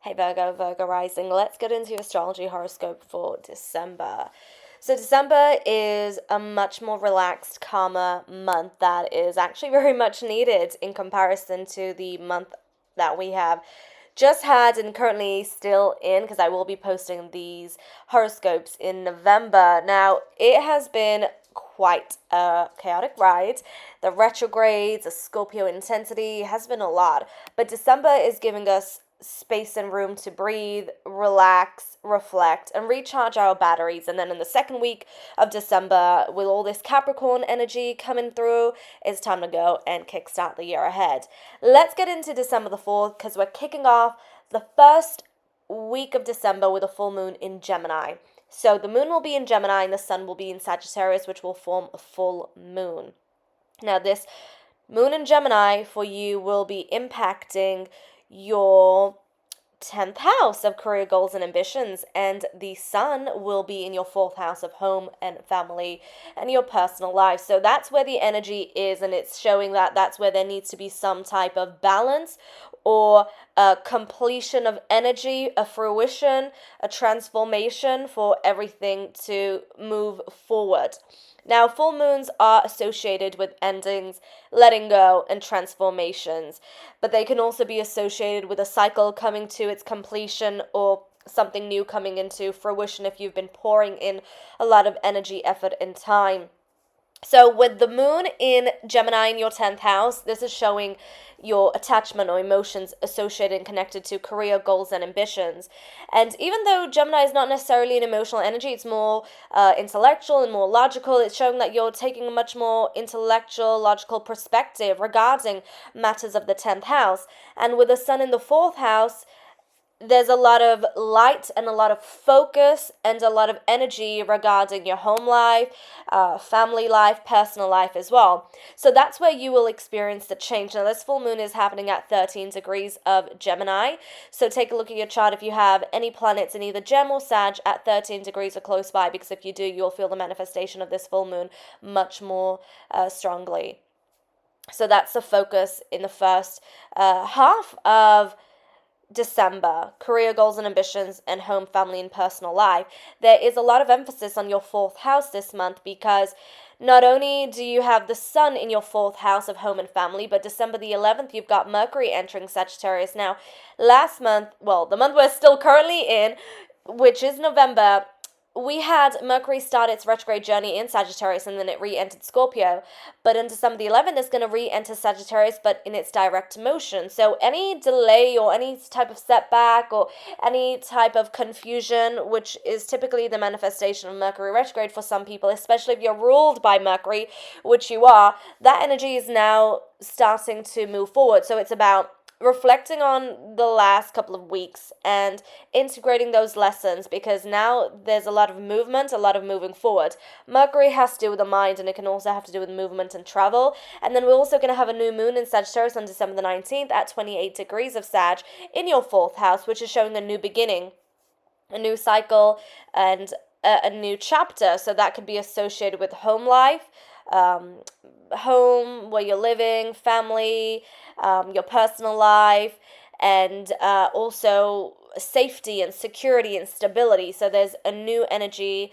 Hey Virgo rising. Let's get into your astrology horoscope for December. So, December is a much more relaxed, calmer month that is actually very much needed in comparison to the month that we have just had and currently still in, because I will be posting these horoscopes in November. Now, it has been quite a chaotic ride. The retrogrades, the Scorpio intensity has been a lot, but December is giving us space and room to breathe, relax, reflect, and recharge our batteries. And then in the second week of December, with all this Capricorn energy coming through, it's time to go and kickstart the year ahead. Let's get into December the 4th because we're kicking off the first week of December with a full moon in Gemini. So the moon will be in Gemini and the sun will be in Sagittarius, which will form a full moon. Now, this moon in Gemini for you will be impacting your 10th house of career goals and ambitions, and the sun will be in your 4th house of home and family and your personal life. So that's where the energy is, and it's showing that that's where there needs to be some type of balance or a completion of energy, a fruition, a transformation for everything to move forward. Now, full moons are associated with endings, letting go, and transformations, but they can also be associated with a cycle coming to its completion or something new coming into fruition if you've been pouring in a lot of energy, effort, and time. So with the moon in Gemini in your 10th house, this is showing your attachment or emotions associated and connected to career goals and ambitions. And even though Gemini is not necessarily an emotional energy, it's more intellectual and more logical. It's showing that you're taking a much more intellectual, logical perspective regarding matters of the 10th house. And with the sun in the 4th house, there's a lot of light and a lot of focus and a lot of energy regarding your home life, family life, personal life as well. So that's where you will experience the change. Now, this full moon is happening at 13 degrees of Gemini. So take a look at your chart if you have any planets in either Gem or Sag at 13 degrees or close by, because if you do, you'll feel the manifestation of this full moon much more strongly. So that's the focus in the first half of December, career goals and ambitions, and home, family, and personal life. There is a lot of emphasis on your 4th house this month because not only do you have the sun in your 4th house of home and family, but December the 11th, you've got Mercury entering Sagittarius. Now, last month, well, the month we're still currently in, which is November, we had Mercury start its retrograde journey in Sagittarius and then it re-entered Scorpio. But in December the 11th, it's going to re-enter Sagittarius, but in its direct motion. So any delay or any type of setback or any type of confusion, which is typically the manifestation of Mercury retrograde for some people, especially if you're ruled by Mercury, which you are, that energy is now starting to move forward. So it's about reflecting on the last couple of weeks and integrating those lessons, because now there's a lot of movement, a lot of moving forward. Mercury has to do with the mind, and it can also have to do with movement and travel. And then we're also going to have a new moon in Sagittarius on December the 19th at 28 degrees of Sag in your 4th house, which is showing a new beginning, a new cycle, and a new chapter. So that could be associated with home life, home where you're living, family, your personal life, and also safety and security and stability. So there's a new energy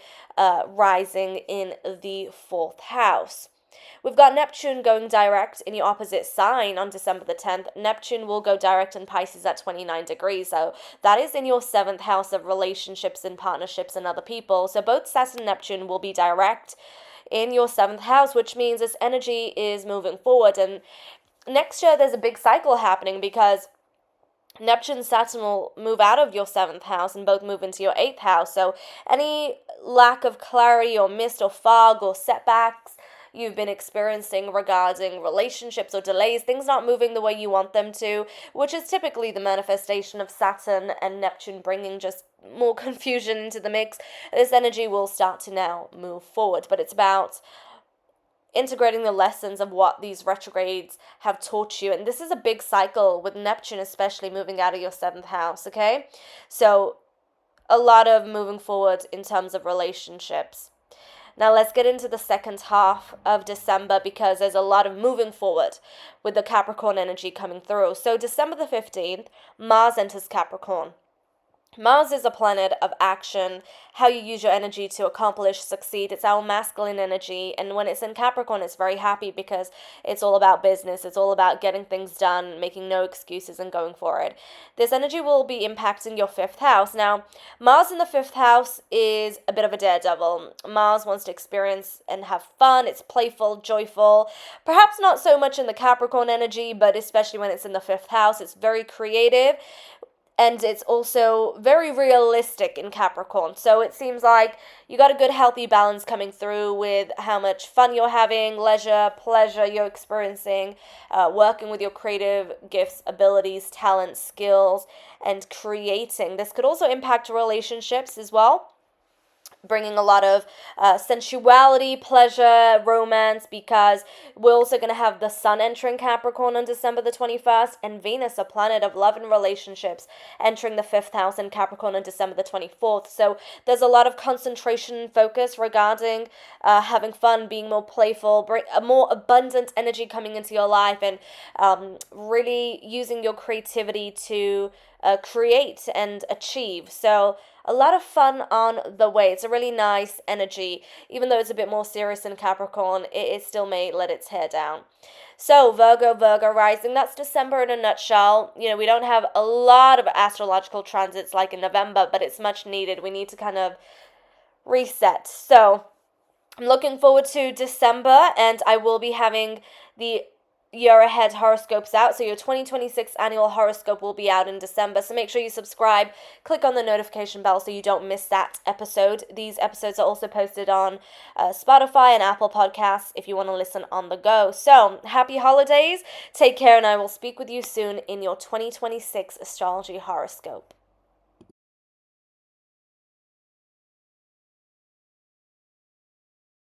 rising in the 4th house. We've got Neptune going direct in your opposite sign on December the 10th. Neptune will go direct in Pisces at 29 degrees. So that is in your 7th house of relationships and partnerships and other people. So both Saturn and Neptune will be direct in your 7th house, which means this energy is moving forward. And next year there's a big cycle happening because Neptune and Saturn will move out of your 7th house and both move into your 8th house. So any lack of clarity or mist or fog or setbacks you've been experiencing regarding relationships or delays, things not moving the way you want them to, which is typically the manifestation of Saturn and Neptune bringing just more confusion into the mix, this energy will start to now move forward. But it's about integrating the lessons of what these retrogrades have taught you. And this is a big cycle with Neptune especially moving out of your 7th house, okay? So a lot of moving forward in terms of relationships. Now let's get into the second half of December because there's a lot of moving forward with the Capricorn energy coming through. So December the 15th, Mars enters Capricorn. Mars is a planet of action, how you use your energy to accomplish, succeed. It's our masculine energy. And when it's in Capricorn, it's very happy because it's all about business. It's all about getting things done, making no excuses and going for it. This energy will be impacting your fifth house. Now, Mars in the fifth house is a bit of a daredevil. Mars wants to experience and have fun. It's playful, joyful. Perhaps not so much in the Capricorn energy, but especially when it's in the fifth house, it's very creative. And it's also very realistic in Capricorn. So it seems like you got a good, healthy balance coming through with how much fun you're having, leisure, pleasure you're experiencing, working with your creative gifts, abilities, talents, skills, and creating. This could also impact relationships as well, bringing a lot of sensuality, pleasure, romance, because we're also going to have the sun entering Capricorn on December the 21st, and Venus, a planet of love and relationships, entering the fifth house in Capricorn on December the 24th. So there's a lot of concentration and focus regarding having fun, being more playful, bring a more abundant energy coming into your life, and really using your creativity to create and achieve. So a lot of fun on the way. It's a really nice energy. Even though it's a bit more serious in Capricorn, it still may let its hair down. So Virgo rising, that's December in a nutshell. You know, we don't have a lot of astrological transits like in November, but it's much needed. We need to kind of reset. So I'm looking forward to December, and I will be having the year ahead horoscopes out. So your 2026 annual horoscope will be out in December. So make sure you subscribe, click on the notification bell so you don't miss that episode. These episodes are also posted on Spotify and Apple Podcasts if you want to listen on the go. So happy holidays, take care, and I will speak with you soon in your 2026 astrology horoscope.